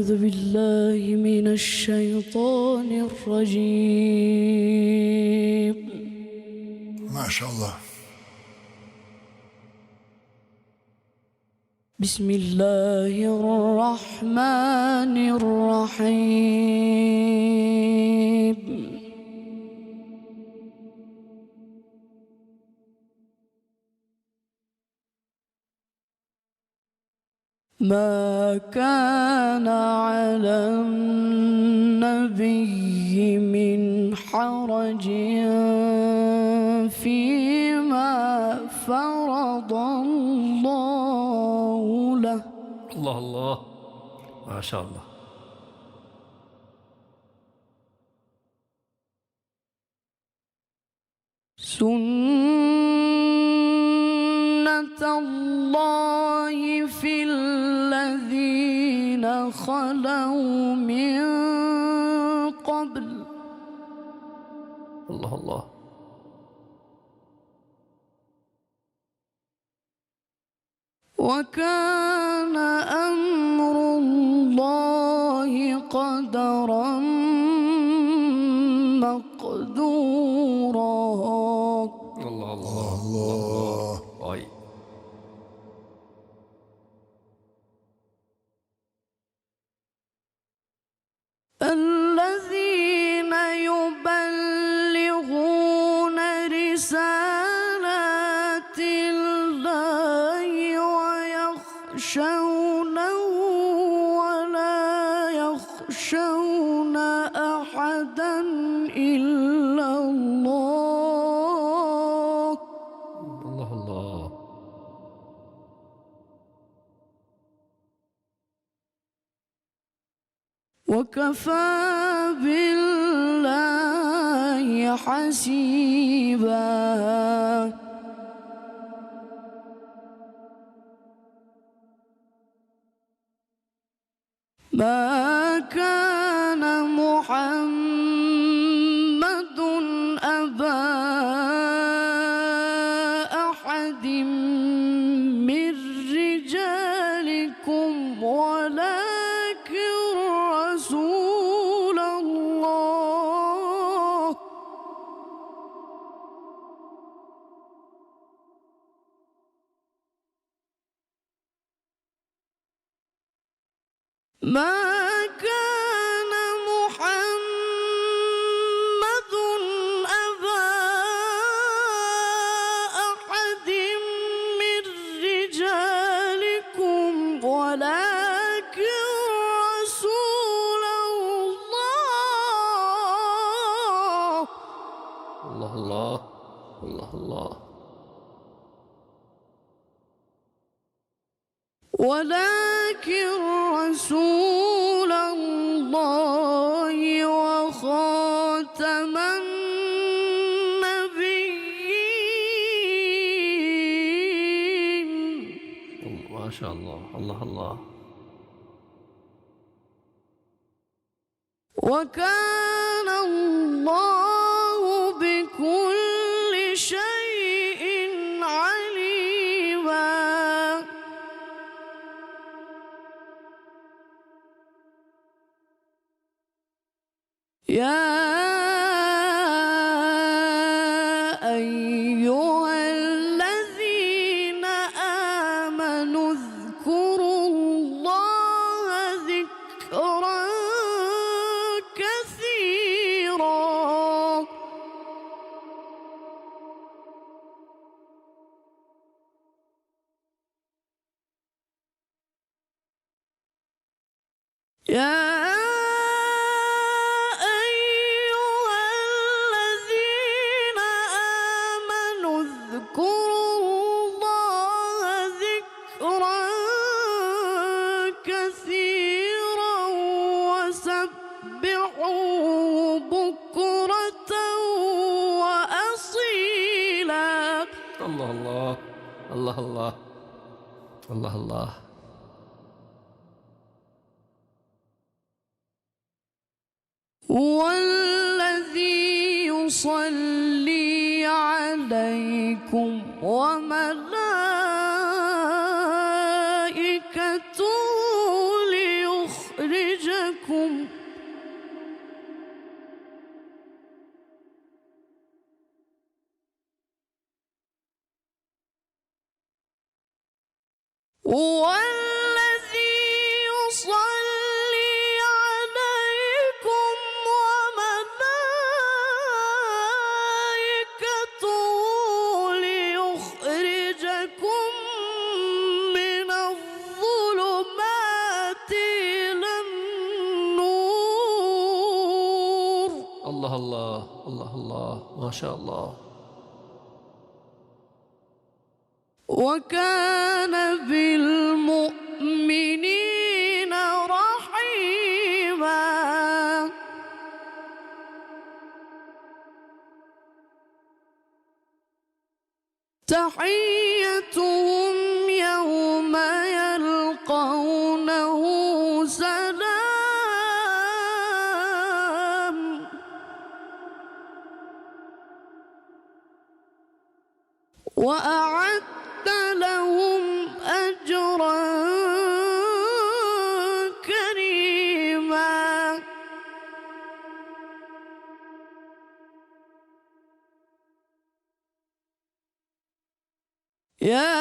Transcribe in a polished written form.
أعوذ بالله من الشيطان الرجيم. ما شاء الله. بسم الله الرحمن الرحيم. ما كان على النبي من حرج فيما فرض الله له. الله الله، ما شاء الله. سنة الله في الذين خلوا من قبل. الله الله. وكان أمر الله قدرا مقدورا. الله الله الله. أي. الذين يبلغون رسالات الله ويخشونه ولا يخشون أحدا إلا الله. الله الله. وكفى بالله حسيبا. ما كان محمد أبا أحد من رجالكم ولكن رسول الله. ما كان محمد أبا أحد من رجالكم ولكن رسول الله. الله الله. الله الله. ولكن رسول الله وخاتم النبيين. ما شاء الله. الله الله. وكان الله بكل شيء عليما. يا أيها الذين آمنوا اذكروا الله ذكرا كثيرا. يا بكرة وأصيلا. الله الله. الله الله. الله الله. هو الذي يصلي عليكم وملائكته ليخرجكم هو الذي يصلي عليكم وملائكته ليخرجكم من الظلمات إلى النور. الله الله الله الله ما شاء الله. وكان بالمؤمنين رحيما. تحيتهم يوم يلقونه سلام. وأعد لهم أجرا كريما. يا